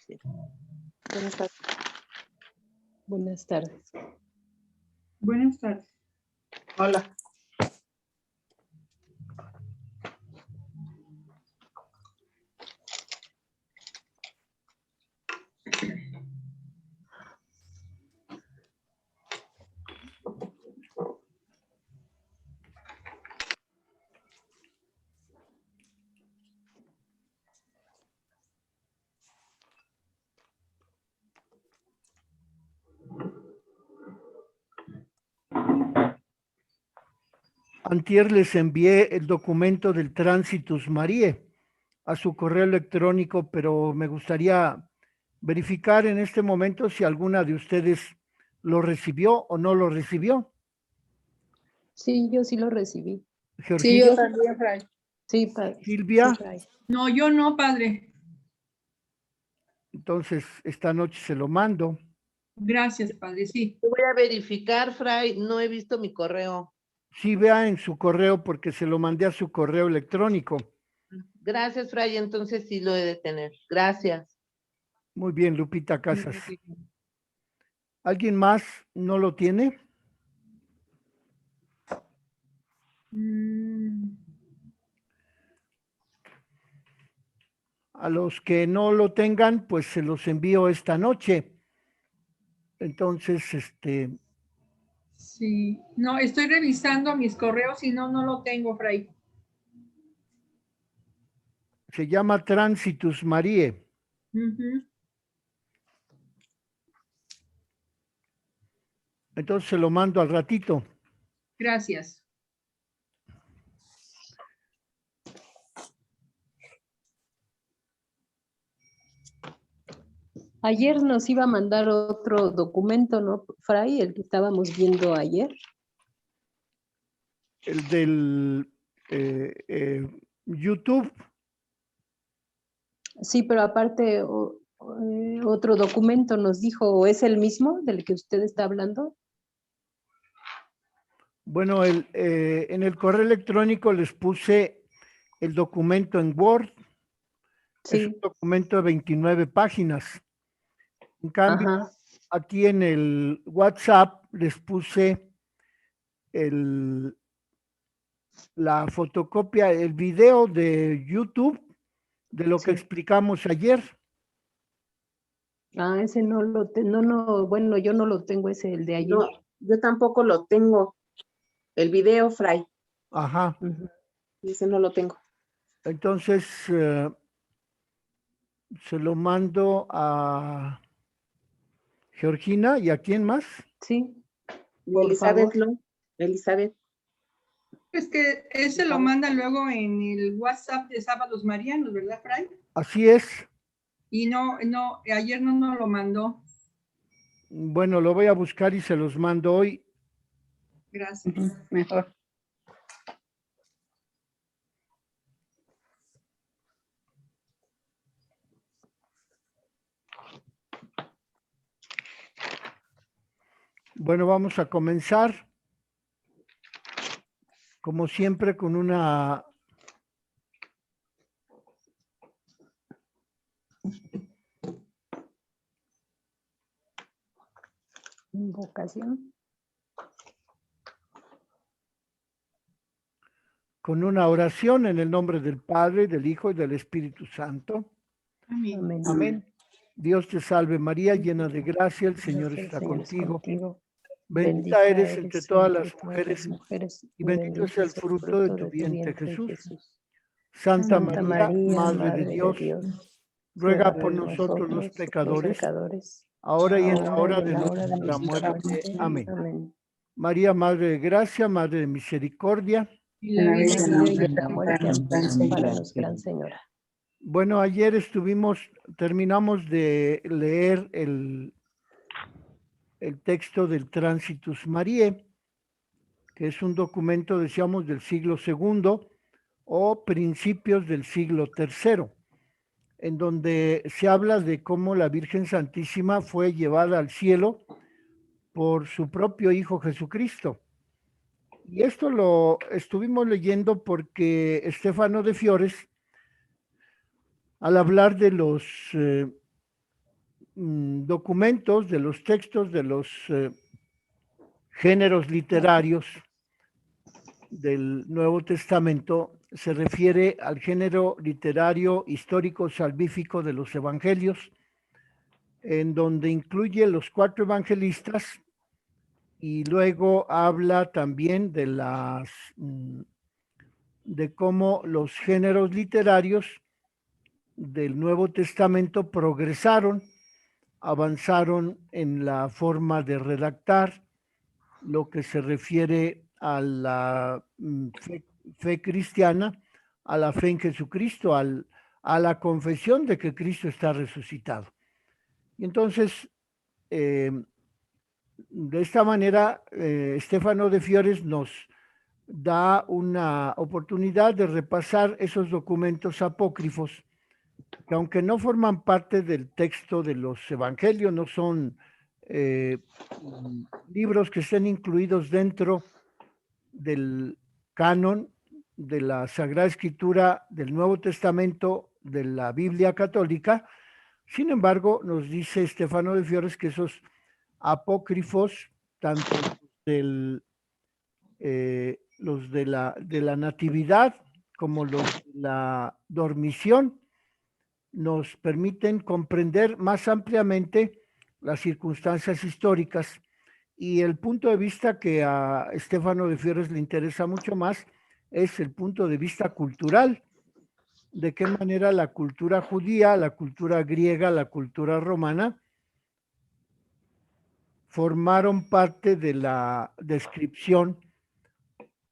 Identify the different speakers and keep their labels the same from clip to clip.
Speaker 1: Sí.
Speaker 2: Buenas tardes. Buenas tardes.
Speaker 3: Buenas tardes.
Speaker 1: Hola.
Speaker 4: Antier les envié el documento del Transitus Mariae a su correo electrónico, pero me gustaría verificar en este momento si alguna de ustedes lo recibió o no lo recibió.
Speaker 2: Sí, yo sí lo recibí.
Speaker 5: Sí,
Speaker 4: Georgina,
Speaker 5: yo también, Fray.
Speaker 2: Sí, padre.
Speaker 4: Silvia,
Speaker 2: Sí, Fray.
Speaker 3: No, yo no, padre.
Speaker 4: entonces esta noche se lo mando.
Speaker 3: Gracias, padre, sí.
Speaker 1: Voy a verificar, Fray. No he visto mi correo.
Speaker 4: Sí, vea en su correo porque se lo mandé a su correo electrónico.
Speaker 1: Gracias, Fray. Entonces sí lo he de tener. Gracias.
Speaker 4: Muy bien, Lupita Casas. ¿Alguien más no lo tiene? A los que no lo tengan, pues se los envío esta noche. Entonces,
Speaker 3: Sí. No, estoy revisando mis correos y no lo tengo, Fray.
Speaker 4: se llama Transitus Mariae.
Speaker 3: Ujú.
Speaker 4: Entonces se lo mando al ratito.
Speaker 3: Gracias.
Speaker 2: Ayer nos iba a mandar otro documento, ¿no, Fray? El que estábamos viendo ayer.
Speaker 4: El del YouTube.
Speaker 2: Sí, pero aparte otro documento nos dijo, ¿o es el mismo del que usted está hablando?
Speaker 4: Bueno, en el correo electrónico les puse el documento en Word. Es un
Speaker 2: Sí.
Speaker 4: documento de 29 páginas. En cambio,
Speaker 2: Ajá.
Speaker 4: aquí en el WhatsApp les puse la fotocopia, el video de YouTube de lo que
Speaker 2: Sí.
Speaker 4: explicamos ayer.
Speaker 2: Ah, ese no lo tengo, no, bueno, yo no lo tengo ese, el de ayer.
Speaker 5: No, yo tampoco lo tengo. El video, Fray.
Speaker 4: Ajá.
Speaker 2: Ujú.
Speaker 5: Ese no lo tengo.
Speaker 4: Entonces, se lo mando a Georgina y a quién más.
Speaker 2: Sí,
Speaker 5: Y
Speaker 2: por
Speaker 5: Elizabeth,
Speaker 2: favor.
Speaker 5: ¿no? Elizabeth.
Speaker 3: Es que ese lo manda luego en el WhatsApp de Sábados Marianos, ¿verdad, Fray?
Speaker 4: Así es.
Speaker 3: Y no, ayer no nos lo mandó.
Speaker 4: Bueno, lo voy a buscar y se los mando hoy.
Speaker 3: Gracias.
Speaker 5: Mejor.
Speaker 4: Bueno, vamos a comenzar, como siempre, con una
Speaker 2: Invocación.
Speaker 4: oración en el nombre del Padre, del Hijo y del Espíritu Santo.
Speaker 3: Amén.
Speaker 2: Amén.
Speaker 4: Amén. Dios te salve María, llena de gracia, el Señor
Speaker 2: Gracias,
Speaker 4: está
Speaker 2: Señor es
Speaker 4: contigo.
Speaker 2: contigo.
Speaker 4: Bendita eres entre todas las mujeres y bendito es el fruto de tu vientre, Jesús. Santa
Speaker 2: Santa
Speaker 4: María,
Speaker 2: María,
Speaker 4: Madre de Dios, ruega por nosotros los pecadores, ahora y en la hora de nuestra muerte. Amén.
Speaker 2: Amén.
Speaker 4: María, Madre de Gracia, Madre de Misericordia.
Speaker 3: Y la
Speaker 2: En
Speaker 3: Virgen.
Speaker 2: la vida y en la muerte, ampáranos, Gran Señora.
Speaker 4: Bueno, ayer terminamos de leer el texto del Transitus Mariae, que es un documento, decíamos, del siglo II o principios del siglo III, en donde se habla de cómo la Virgen Santísima fue llevada al cielo por su propio Hijo Jesucristo. Y esto lo estuvimos leyendo porque Estéfano de Fiores, al hablar de los documentos, de los textos de los géneros literarios del Nuevo Testamento, se refiere al género literario histórico salvífico de los evangelios, en donde incluye los 4 evangelistas y luego habla también de de cómo los géneros literarios del Nuevo Testamento progresaron, avanzaron en la forma de redactar, lo que se refiere a la fe cristiana, a la fe en Jesucristo, a la confesión de que Cristo está resucitado. Y entonces, de esta manera, Stefano de Fiores nos da una oportunidad de repasar esos documentos apócrifos que, aunque no forman parte del texto de los evangelios, no son libros que estén incluidos dentro del canon de la Sagrada Escritura del Nuevo Testamento de la Biblia católica. Sin embargo, nos dice Stefano de Fiores que esos apócrifos, tanto los de la Natividad como los de la Dormición, nos permiten comprender más ampliamente las circunstancias históricas, y el punto de vista que a Stefano de Fiores le interesa mucho más es el punto de vista cultural, de qué manera la cultura judía, la cultura griega, la cultura romana formaron parte de la descripción,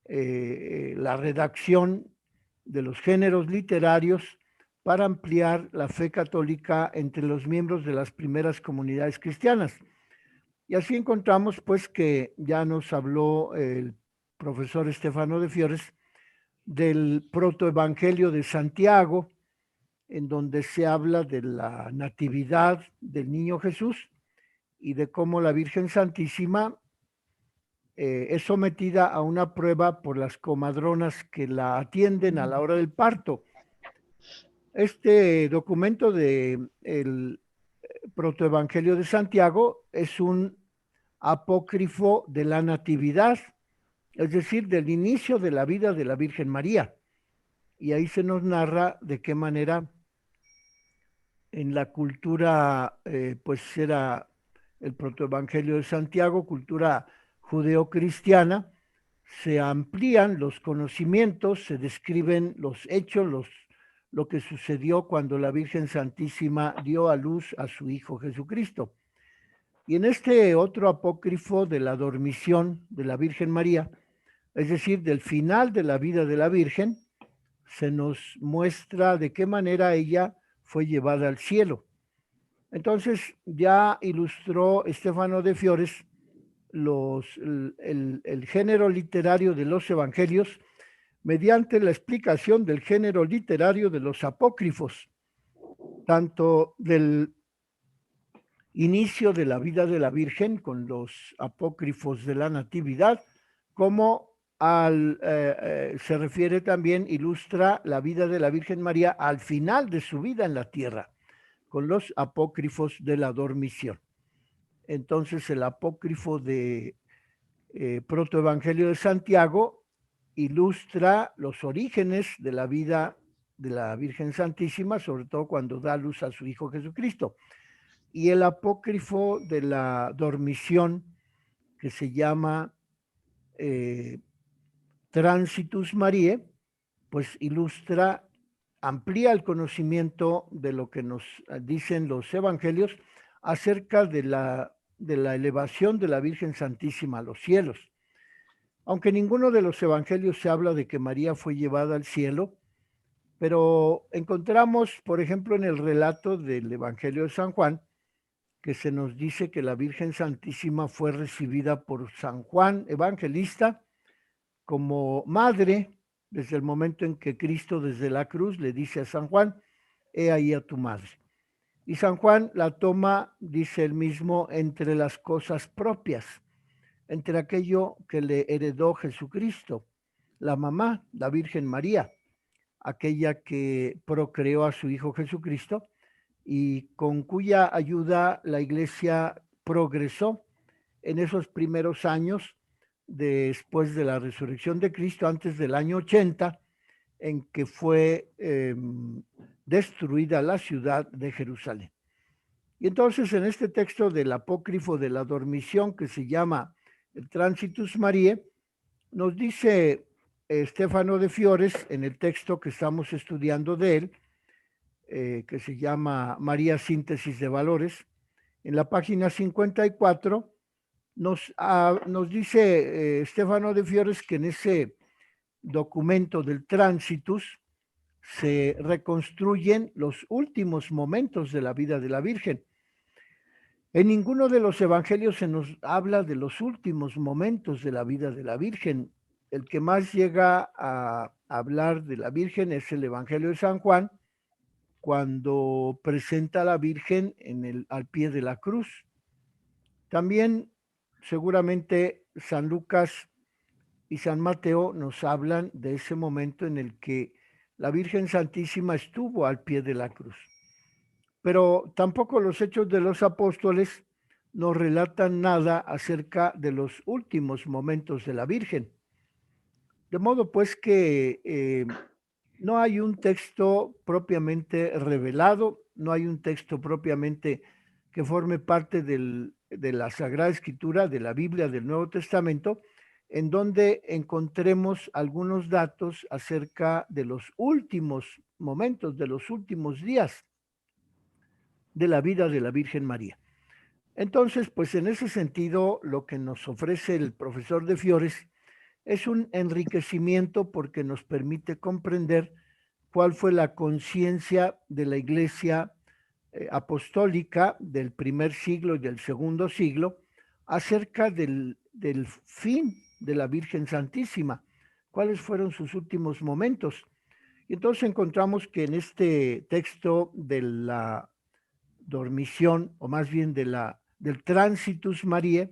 Speaker 4: la redacción de los géneros literarios para ampliar la fe católica entre los miembros de las primeras comunidades cristianas. Y así encontramos pues que ya nos habló el profesor Stefano de Fiores del protoevangelio de Santiago, en donde se habla de la natividad del niño Jesús y de cómo la Virgen Santísima es sometida a una prueba por las comadronas que la atienden a la hora del parto. Este documento del protoevangelio de Santiago es un apócrifo de la Natividad, es decir, del inicio de la vida de la Virgen María. Y ahí se nos narra de qué manera en la cultura, pues era el protoevangelio de Santiago, cultura judeocristiana, se amplían los conocimientos, se describen los hechos, lo que sucedió cuando la Virgen Santísima dio a luz a su Hijo Jesucristo. Y en este otro apócrifo de la dormición de la Virgen María, es decir, del final de la vida de la Virgen, se nos muestra de qué manera ella fue llevada al cielo. Entonces ya ilustró Stefano de Fiores el género literario de los evangelios mediante la explicación del género literario de los apócrifos, tanto del inicio de la vida de la Virgen con los apócrifos de la Natividad, como se refiere también, ilustra la vida de la Virgen María al final de su vida en la tierra, con los apócrifos de la dormición. Entonces el apócrifo de protoevangelio de Santiago ilustra los orígenes de la vida de la Virgen Santísima, sobre todo cuando da luz a su Hijo Jesucristo. Y el apócrifo de la dormición, que se llama Transitus Mariae, pues ilustra, amplía el conocimiento de lo que nos dicen los evangelios acerca de la elevación de la Virgen Santísima a los cielos. Aunque ninguno de los evangelios se habla de que María fue llevada al cielo, pero encontramos, por ejemplo, en el relato del Evangelio de San Juan, que se nos dice que la Virgen Santísima fue recibida por San Juan Evangelista como madre desde el momento en que Cristo desde la cruz le dice a San Juan: he ahí a tu madre. Y San Juan la toma, dice él mismo, entre las cosas propias, entre aquello que le heredó Jesucristo, la mamá, la Virgen María, aquella que procreó a su Hijo Jesucristo, y con cuya ayuda la Iglesia progresó en esos primeros años después de la resurrección de Cristo, antes del año 80, en que fue destruida la ciudad de Jerusalén. Y entonces en este texto del apócrifo de la dormición, que se llama el Transitus Mariae, nos dice Stefano de Fiores, en el texto que estamos estudiando de él, que se llama María Síntesis de Valores, en la página 54, nos dice Stefano de Fiores que en ese documento del Transitus se reconstruyen los últimos momentos de la vida de la Virgen. En ninguno de los evangelios se nos habla de los últimos momentos de la vida de la Virgen. El que más llega a hablar de la Virgen es el Evangelio de San Juan, cuando presenta a la Virgen al pie de la cruz. También seguramente San Lucas y San Mateo nos hablan de ese momento en el que la Virgen Santísima estuvo al pie de la cruz. Pero tampoco los Hechos de los Apóstoles nos relatan nada acerca de los últimos momentos de la Virgen. De modo pues que no hay un texto propiamente revelado, no hay un texto propiamente que forme parte de la Sagrada Escritura, de la Biblia, del Nuevo Testamento, en donde encontremos algunos datos acerca de los últimos momentos, de los últimos días de la vida de la Virgen María. Entonces, pues en ese sentido, lo que nos ofrece el profesor de Fiores es un enriquecimiento porque nos permite comprender cuál fue la conciencia de la Iglesia apostólica del primer siglo y del segundo siglo acerca del fin de la Virgen Santísima, cuáles fueron sus últimos momentos. Y entonces encontramos que en este texto de la dormición, o más bien del Transitus Mariae,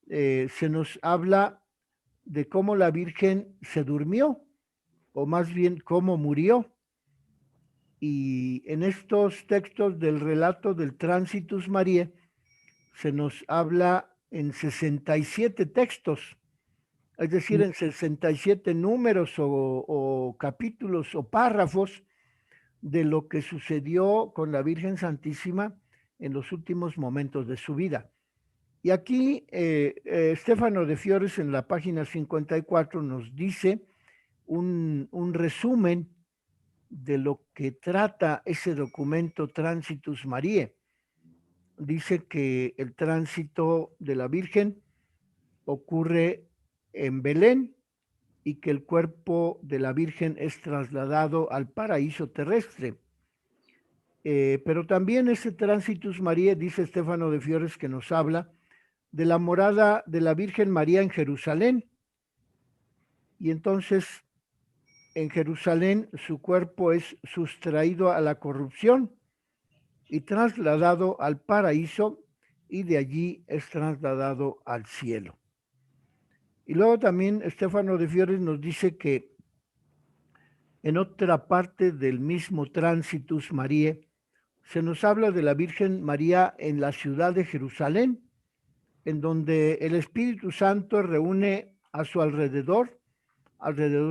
Speaker 4: se nos habla de cómo la Virgen se durmió, o más bien cómo murió. Y en estos textos del relato del Transitus Mariae se nos habla en 67 textos, es decir, en 67 números o capítulos o párrafos de lo que sucedió con la Virgen Santísima en los últimos momentos de su vida. Y aquí Stefano de Fiores en la página 54 nos dice un resumen de lo que trata ese documento Transitus Mariae. Dice que el tránsito de la Virgen ocurre en Belén y que el cuerpo de la Virgen es trasladado al paraíso terrestre. Pero también ese Transitus Mariae, dice Stefano de Fiores, que nos habla de la morada de la Virgen María en Jerusalén. Y entonces en Jerusalén su cuerpo es sustraído a la corrupción y trasladado al paraíso, y de allí es trasladado al cielo. Y luego también Stefano de Fiores nos dice que en otra parte del mismo Transitus Mariae se nos habla de la Virgen María en la ciudad de Jerusalén, en donde el Espíritu Santo reúne a su alrededor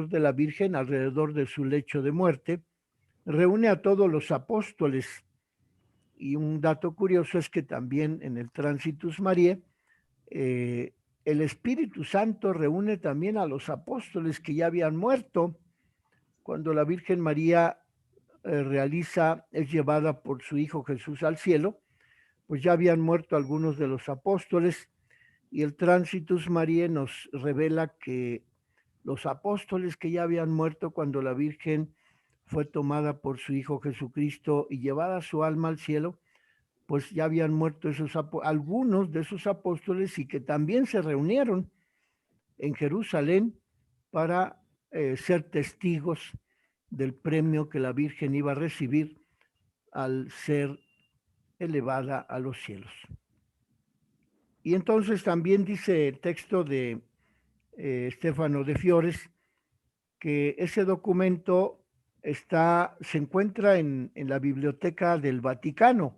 Speaker 4: de la Virgen, alrededor de su lecho de muerte, reúne a todos los apóstoles. Y un dato curioso es que también en el Transitus Mariae, el Espíritu Santo reúne también a los apóstoles que ya habían muerto cuando la Virgen María es llevada por su Hijo Jesús al cielo, pues ya habían muerto algunos de los apóstoles, y el Transitus Mariae nos revela que los apóstoles que ya habían muerto cuando la Virgen fue tomada por su Hijo Jesucristo y llevada su alma al cielo, pues ya habían muerto algunos de esos apóstoles, y que también se reunieron en Jerusalén para ser testigos del premio que la Virgen iba a recibir al ser elevada a los cielos. Y entonces también dice el texto de Stefano de Fiores que ese documento se encuentra en la Biblioteca del Vaticano,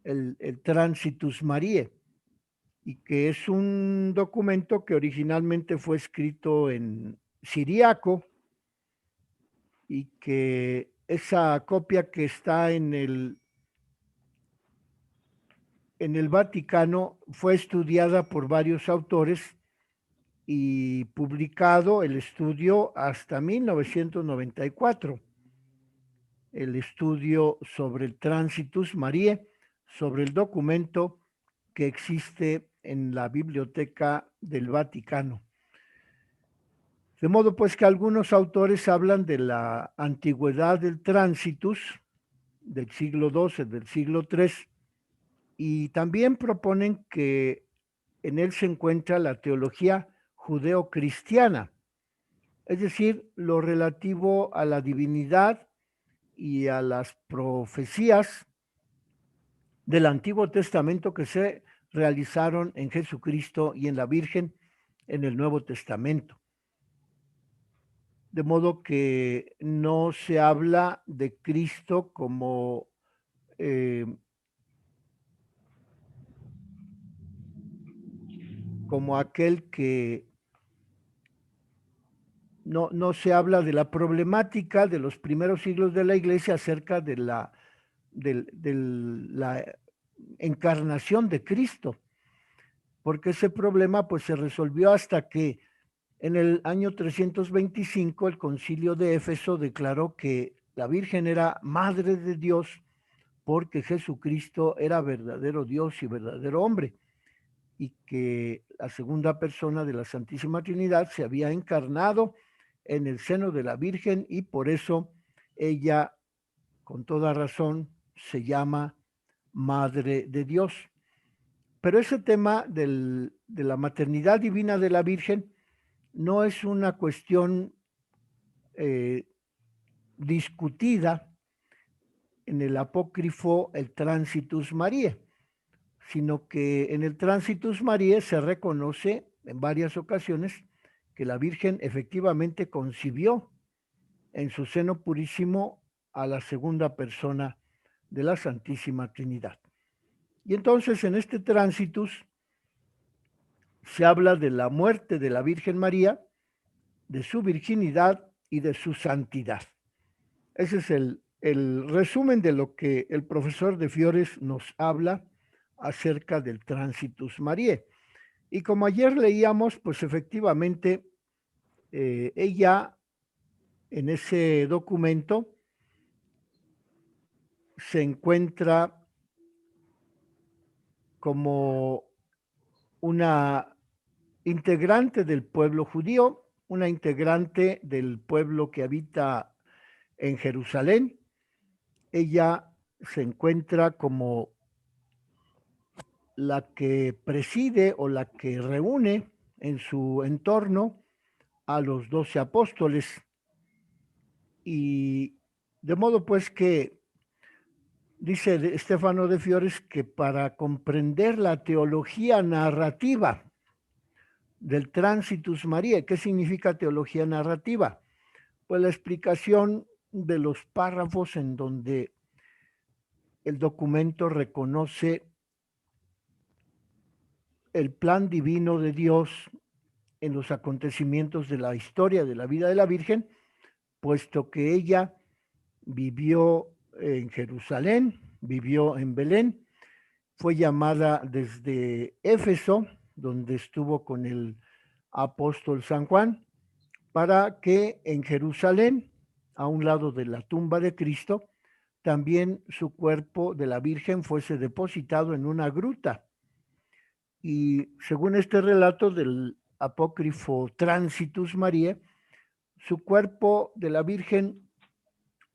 Speaker 4: el Transitus Mariae, y que es un documento que originalmente fue escrito en siriaco y que esa copia que está en el Vaticano fue estudiada por varios autores y publicado el estudio hasta 1994, el estudio sobre el Transitus Mariae, sobre el documento que existe en la Biblioteca del Vaticano. De modo pues que algunos autores hablan de la antigüedad del Transitus, del siglo XII, del siglo III, y también proponen que en él se encuentra la teología judeocristiana, es decir, lo relativo a la divinidad y a las profecías del Antiguo Testamento que se realizaron en Jesucristo y en la Virgen en el Nuevo Testamento. De modo que no se habla de Cristo como aquel que no se habla de la problemática de los primeros siglos de la Iglesia acerca de la encarnación de Cristo, porque ese problema pues se resolvió hasta que en el año 325 el Concilio de Éfeso declaró que la Virgen era Madre de Dios porque Jesucristo era verdadero Dios y verdadero hombre, y que la segunda persona de la Santísima Trinidad se había encarnado en el seno de la Virgen y por eso ella, con toda razón, se llama Madre de Dios. Pero ese tema de la maternidad divina de la Virgen no es una cuestión discutida en el apócrifo el Transitus Mariae, sino que en el Transitus Mariae se reconoce en varias ocasiones que la Virgen efectivamente concibió en su seno purísimo a la segunda persona de la Santísima Trinidad. Y entonces en este Transitus se habla de la muerte de la Virgen María, de su virginidad y de su santidad. Ese es el resumen de lo que el profesor de Fiores nos habla acerca del Transitus Mariae. Y como ayer leíamos, pues efectivamente ella en ese documento se encuentra como una integrante del pueblo judío, una integrante del pueblo que habita en Jerusalén. Ella se encuentra como la que preside o la que reúne en su entorno a los 12 apóstoles. Y de modo pues que dice Stefano de Fiores que para comprender la teología narrativa del Transitus Mariae, ¿qué significa teología narrativa? Pues la explicación de los párrafos en donde el documento reconoce el plan divino de Dios en los acontecimientos de la historia de la vida de la Virgen, puesto que ella vivió en Jerusalén, vivió en Belén, fue llamada desde Éfeso, donde estuvo con el apóstol San Juan, para que en Jerusalén, a un lado de la tumba de Cristo, también su cuerpo de la Virgen fuese depositado en una gruta. Y según este relato del apócrifo Transitus Mariae, su cuerpo de la Virgen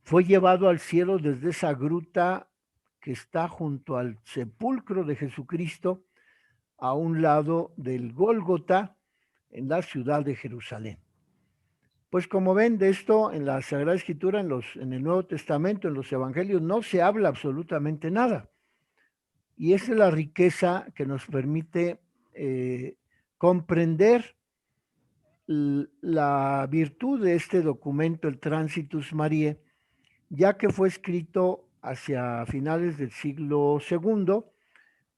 Speaker 4: fue llevado al cielo desde esa gruta que está junto al sepulcro de Jesucristo, a un lado del Gólgota, en la ciudad de Jerusalén. Pues como ven, de esto en la Sagrada Escritura, en el Nuevo Testamento, en los Evangelios, no se habla absolutamente nada. Y esa es la riqueza que nos permite comprender la virtud de este documento, el Transitus Mariae, ya que fue escrito hacia finales del siglo II,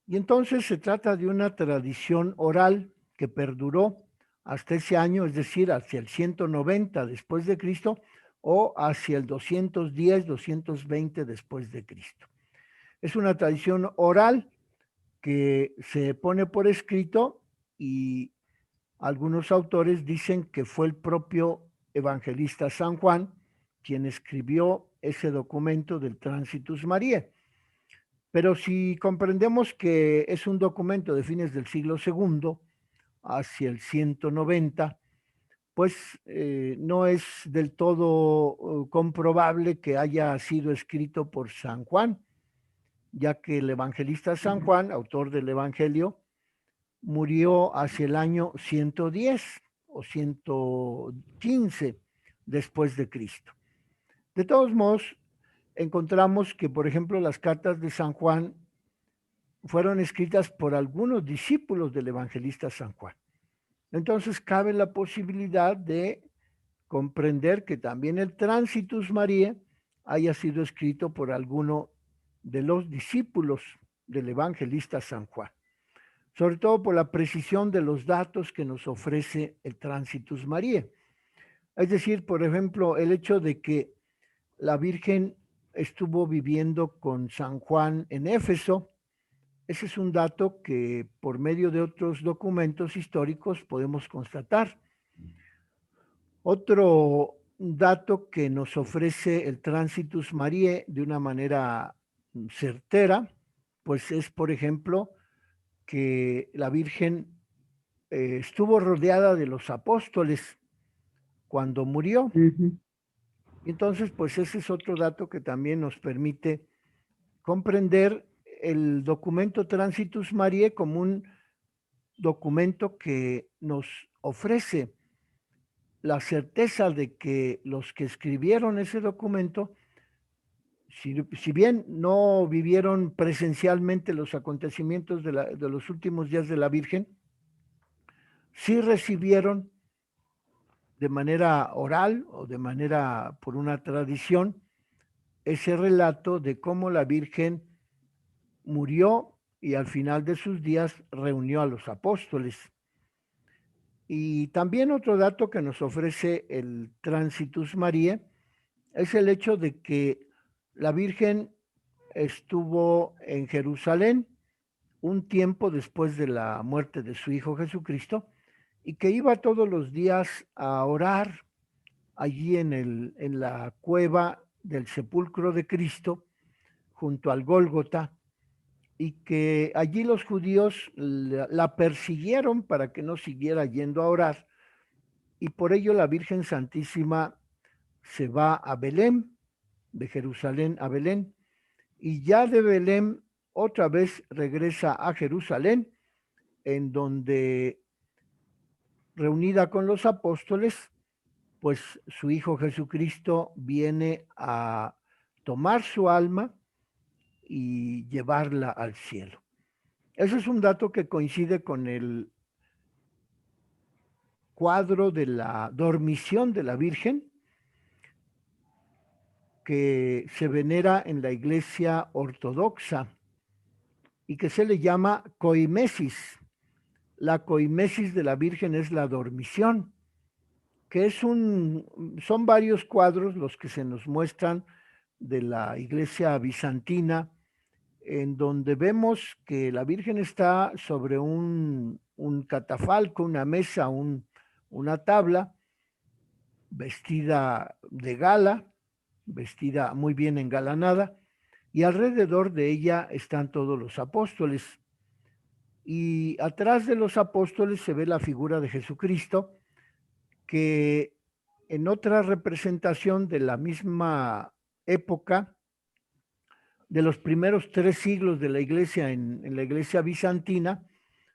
Speaker 4: y entonces se trata de una tradición oral que perduró hasta ese año, es decir, hacia el 190 después de Cristo o hacia el 210, 220 después de Cristo. Es una tradición oral que se pone por escrito y algunos autores dicen que fue el propio evangelista San Juan quien escribió ese documento del Transitus Mariae. Pero si comprendemos que es un documento de fines del siglo II hacia el 190, pues no es del todo comprobable que haya sido escrito por San Juan, ya que el evangelista San Juan, autor del Evangelio, murió hacia el año 110 o 115 después de Cristo. De todos modos, encontramos que, por ejemplo, las cartas de San Juan fueron escritas por algunos discípulos del evangelista San Juan. Entonces, cabe la posibilidad de comprender que también el Transitus Mariae haya sido escrito por alguno de los discípulos del evangelista San Juan, sobre todo por la precisión de los datos que nos ofrece el Transitus Mariae. Es decir, por ejemplo, el hecho de que la Virgen estuvo viviendo con San Juan en Éfeso, ese es un dato que por medio de otros documentos históricos podemos constatar. Otro dato que nos ofrece el Transitus Mariae de una manera certera, pues es, por ejemplo, que la Virgen estuvo rodeada de los apóstoles cuando murió. Entonces, pues ese es otro dato que también nos permite comprender el documento Transitus Mariae como un documento que nos ofrece la certeza de que los que escribieron ese documento, si bien no vivieron presencialmente los acontecimientos de los últimos días de la Virgen, sí recibieron de manera oral o de manera por una tradición ese relato de cómo la Virgen murió y al final de sus días reunió a los apóstoles. Y también otro dato que nos ofrece el Transitus Mariae es el hecho de que la Virgen estuvo en Jerusalén un tiempo después de la muerte de su Hijo Jesucristo y que iba todos los días a orar allí en la cueva del sepulcro de Cristo junto al Gólgota, y que allí los judíos la persiguieron para que no siguiera yendo a orar, y por ello la Virgen Santísima se va a Belén, de Jerusalén a Belén, y ya de Belén otra vez regresa a Jerusalén, en donde, reunida con los apóstoles, pues su Hijo Jesucristo viene a tomar su alma y llevarla al cielo. Eso es un dato que coincide con el cuadro de la dormición de la Virgen que se venera en la Iglesia ortodoxa y que se le llama coimesis. La coimesis de la Virgen es la dormición, que son varios cuadros los que se nos muestran de la Iglesia bizantina, en donde vemos que la Virgen está sobre un catafalco, una mesa, una tabla, vestida de gala, vestida muy bien engalanada, y alrededor de ella están todos los apóstoles. Y atrás de los apóstoles se ve la figura de Jesucristo, que en otra representación de la misma época, de los primeros 3 siglos de la iglesia en la iglesia bizantina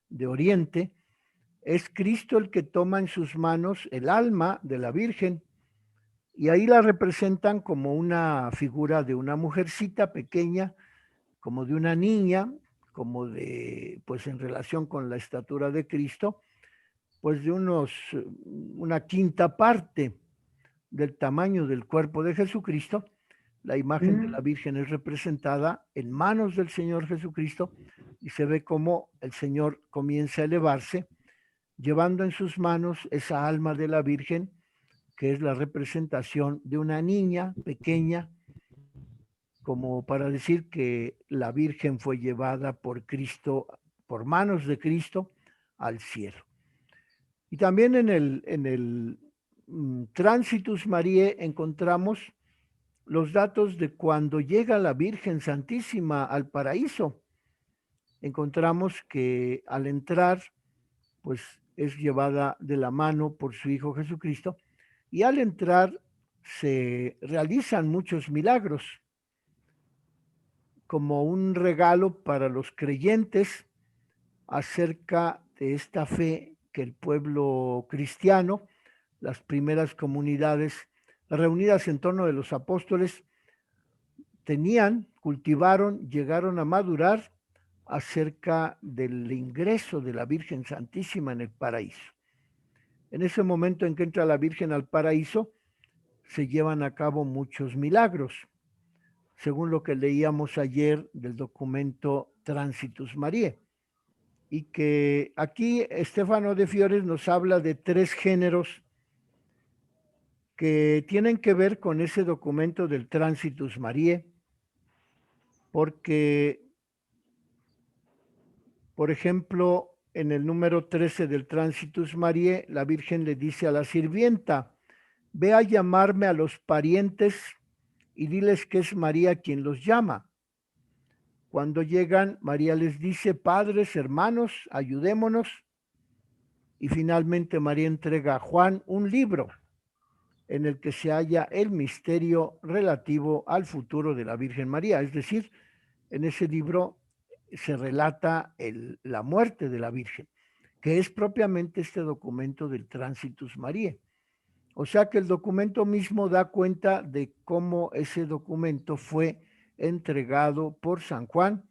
Speaker 4: de Oriente, es Cristo el que toma en sus manos el alma de la Virgen, y ahí la representan como una figura de una mujercita pequeña, como de una niña, como de, pues en relación con la estatura de Cristo, pues de una quinta parte del tamaño del cuerpo de Jesucristo, la imagen de la Virgen es representada en manos del Señor Jesucristo y se ve cómo el Señor comienza a elevarse, llevando en sus manos esa alma de la Virgen, que es la representación de una niña pequeña, como para decir que la Virgen fue llevada por Cristo, por manos de Cristo, al cielo. Y también en el Transitus Mariae encontramos los datos de cuando llega la Virgen Santísima al paraíso. Encontramos que al entrar, pues es llevada de la mano por su Hijo Jesucristo, y al entrar se realizan muchos milagros como un regalo para los creyentes acerca de esta fe que el pueblo cristiano, las primeras comunidades reunidas en torno de los apóstoles, tenían, cultivaron, llegaron a madurar acerca del ingreso de la Virgen Santísima en el paraíso. En ese momento en que entra la Virgen al paraíso, se llevan a cabo muchos milagros, según lo que leíamos ayer del documento Transitus Mariae, y que aquí Stefano de Fiores nos habla de 3 géneros que tienen que ver con ese documento del Transitus Mariae, porque, por ejemplo, en el número 13 del Transitus Mariae, la Virgen le dice a la sirvienta: ve a llamarme a los parientes y diles que es María quien los llama. Cuando llegan, María les dice: padres, hermanos, ayudémonos. Y finalmente María entrega a Juan un libro en el que se halla el misterio relativo al futuro de la Virgen María. Es decir, en ese libro se relata la muerte de la Virgen, que es propiamente este documento del Transitus Mariae. O sea que el documento mismo da cuenta de cómo ese documento fue entregado por San Juan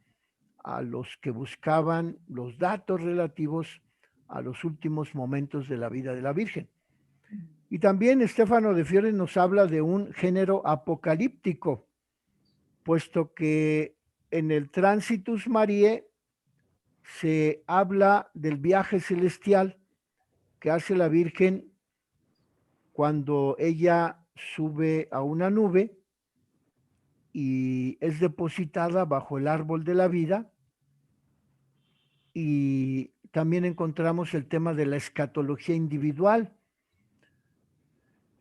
Speaker 4: a los que buscaban los datos relativos a los últimos momentos de la vida de la Virgen. Y también Stefano de Fiores nos habla de un género apocalíptico, puesto que en el Transitus Mariae se habla del viaje celestial que hace la Virgen cuando ella sube a una nube y es depositada bajo el árbol de la vida. Y también encontramos el tema de la escatología individual.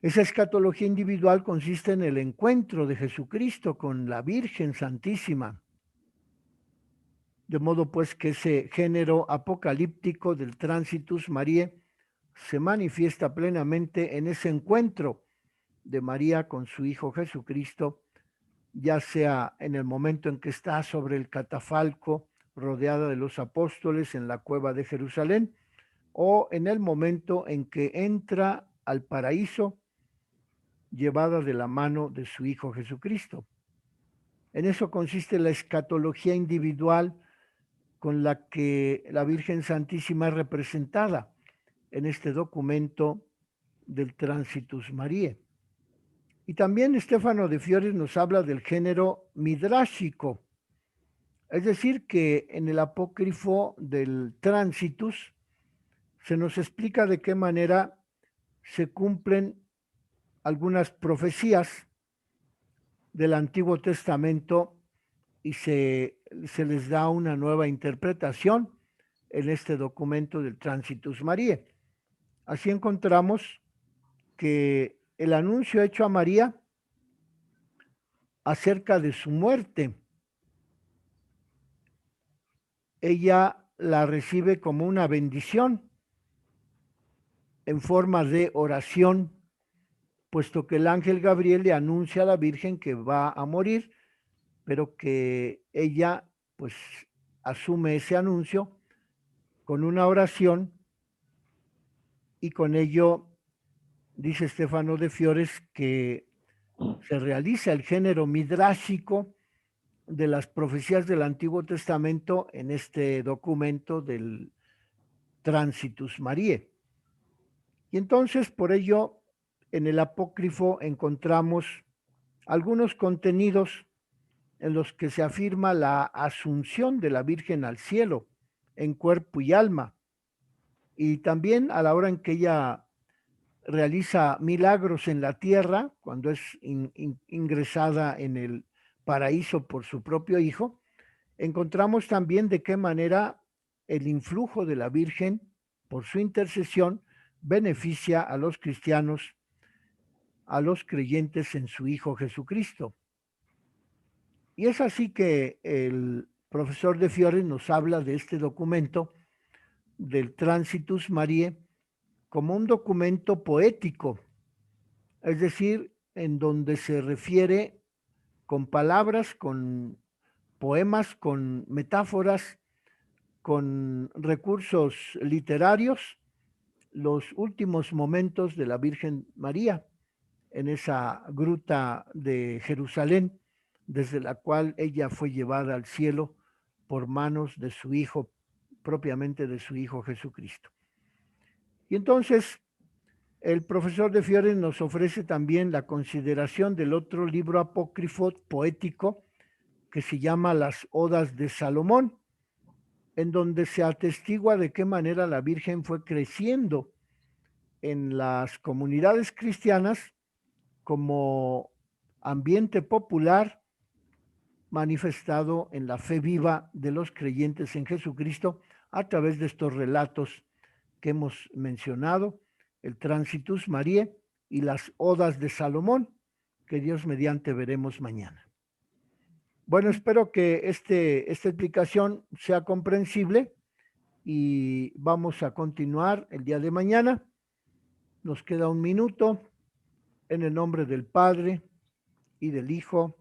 Speaker 4: Esa escatología individual consiste en el encuentro de Jesucristo con la Virgen Santísima. De modo pues que ese género apocalíptico del Transitus Mariae se manifiesta plenamente en ese encuentro de María con su Hijo Jesucristo, ya sea en el momento en que está sobre el catafalco rodeada de los apóstoles en la cueva de Jerusalén, o en el momento en que entra al paraíso llevada de la mano de su Hijo Jesucristo. En eso consiste la escatología individual con la que la Virgen Santísima es representada en este documento del Transitus Mariae. Y también Stefano de Fiores nos habla del género midrásico, es decir, que en el apócrifo del Transitus se nos explica de qué manera se cumplen algunas profecías del Antiguo Testamento y se les da una nueva interpretación en este documento del Transitus Mariae. Así encontramos que el anuncio hecho a María acerca de su muerte, ella la recibe como una bendición en forma de oración, puesto que el ángel Gabriel le anuncia a la Virgen que va a morir, pero que ella pues asume ese anuncio con una oración, y con ello dice Stefano de Fiores que se realiza el género midrásico de las profecías del Antiguo Testamento en este documento del Transitus Mariae. Y entonces, por ello, en el apócrifo encontramos algunos contenidos en los que se afirma la asunción de la Virgen al cielo en cuerpo y alma, y también a la hora en que ella realiza milagros en la tierra, cuando es ingresada en el paraíso por su propio Hijo, encontramos también de qué manera el influjo de la Virgen, por su intercesión, beneficia a los cristianos, a los creyentes en su Hijo Jesucristo. Y es así que el profesor de Fiore nos habla de este documento del Transitus Mariae como un documento poético, es decir, en donde se refiere con palabras, con poemas, con metáforas, con recursos literarios, los últimos momentos de la Virgen María en esa gruta de Jerusalén, desde la cual ella fue llevada al cielo por manos de su Hijo, propiamente de su Hijo Jesucristo. Y entonces el profesor de Fiore nos ofrece también la consideración del otro libro apócrifo poético que se llama Las Odas de Salomón, en donde se atestigua de qué manera la Virgen fue creciendo en las comunidades cristianas como ambiente popular manifestado en la fe viva de los creyentes en Jesucristo a través de estos relatos que hemos mencionado, el Transitus Mariae y las Odas de Salomón, que Dios mediante veremos mañana. Bueno, espero que esta explicación sea comprensible y vamos a continuar el día de mañana. Nos queda un minuto. En el nombre del Padre y del Hijo